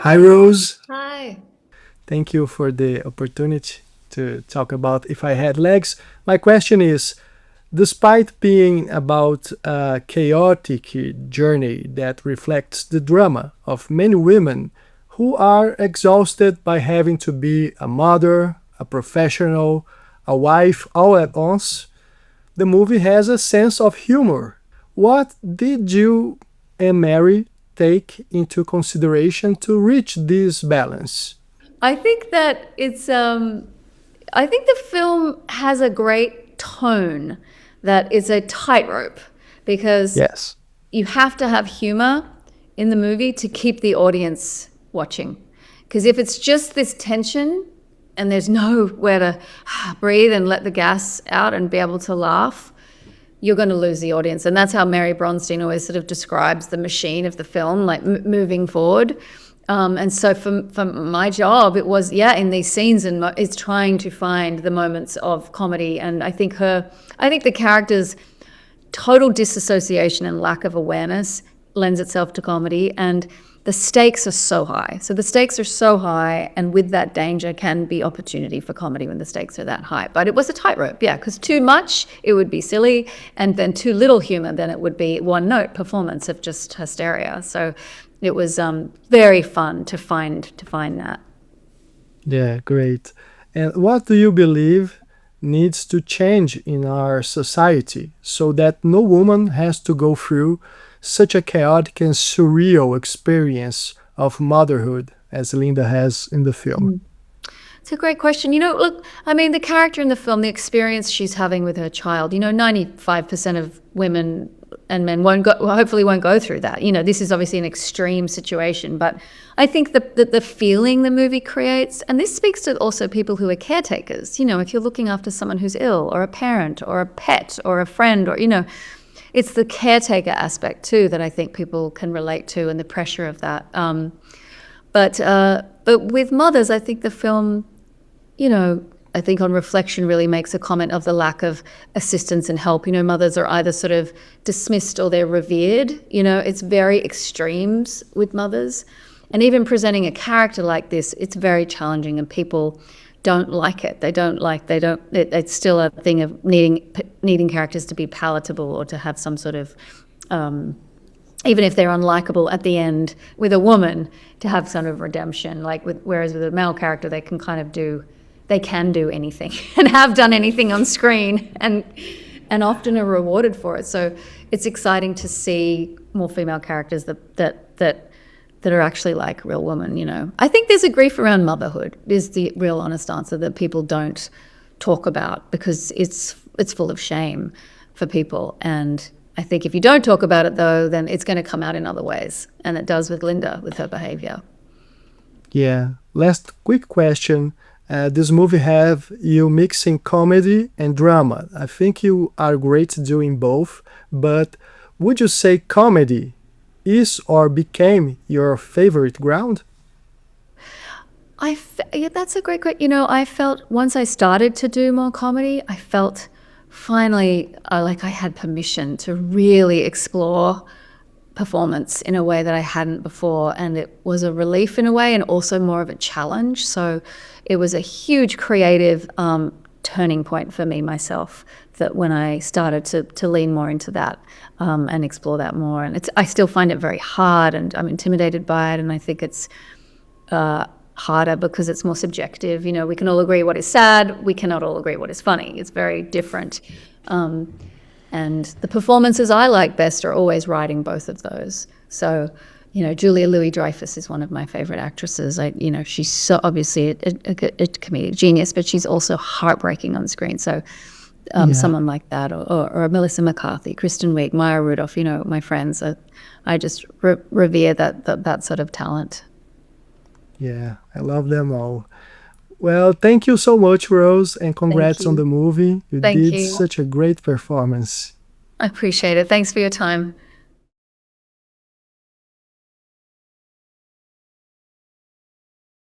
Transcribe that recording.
Hi, Rose. Hi. Thank you for the opportunity to talk about If I Had Legs. My question is, despite being about a chaotic journey that reflects the drama of many women who are exhausted by having to be a mother, a professional, a wife all at once, the movie has a sense of humor. What did you and Mary take into consideration to reach this balance? I think that I think the film has a great tone that is a tightrope because Yes. you have to have humor in the movie to keep the audience watching. Because if it's just this tension and there's nowhere to breathe and let the gas out and be able to laugh, you're going to lose the audience. And that's how Mary Bronstein always sort of describes the machine of the film, like moving forward. And so for my job, it was, in these scenes, and it's trying to find the moments of comedy. And I think the character's total disassociation and lack of awareness lends itself to comedy. And the stakes are so high. So the stakes are so high, and with that danger can be opportunity for comedy when the stakes are that high. But it was a tightrope, because too much, it would be silly, and then too little humor, then it would be one-note performance of just hysteria. So it was very fun to find that. Yeah, great. And what do you believe needs to change in our society so that no woman has to go through such a chaotic and surreal experience of motherhood as Linda has in the film? It's a great question. Look, I mean, the character in the film, the experience she's having with her child, 95% of women and men hopefully won't go through that. This is obviously an extreme situation, but I think the feeling the movie creates, and this speaks to also people who are caretakers, if you're looking after someone who's ill, or a parent, or a pet, or a friend, or, it's the caretaker aspect too that I think people can relate to, and the pressure of that. But with mothers, I think the film, I think on reflection really makes a comment of the lack of assistance and help. Mothers are either sort of dismissed or they're revered. It's very extremes with mothers. And even presenting a character like this, it's very challenging, and people don't like it. It's still a thing of needing characters to be palatable, or to have some sort of, even if they're unlikable at the end, with a woman, to have some of redemption. Whereas with a male character, they can do anything and have done anything on screen, and often are rewarded for it. So it's exciting to see more female characters that are actually like real women. I think there's a grief around motherhood, is the real honest answer, that people don't talk about because it's full of shame for people. And I think if you don't talk about it, though, then it's going to come out in other ways, and it does with Linda, with her behavior. Yeah. Last quick question. This movie have you mixing comedy and drama. I think you are great doing both, but would you say comedy is or became your favorite ground? That's a great question. I felt once I started to do more comedy, I felt finally like I had permission to really explore performance in a way that I hadn't before, and it was a relief in a way, and also more of a challenge. So it was a huge creative turning point for me myself, that when I started to lean more into that and explore that more. And I still find it very hard, and I'm intimidated by it, and I think it's harder because it's more subjective. We can all agree what is sad, we cannot all agree what is funny. It's very different. And the performances I like best are always riding both of those. So, Julia Louis-Dreyfus is one of my favorite actresses. She's so obviously a comedic genius, but she's also heartbreaking on screen. So someone like that, or Melissa McCarthy, Kristen Wiig, Maya Rudolph, my friends. I just revere that sort of talent. Yeah, I love them all. Well, thank you so much, Rose, and congrats on the movie. You Thank did you. such a great performance. I appreciate it. Thanks for your time.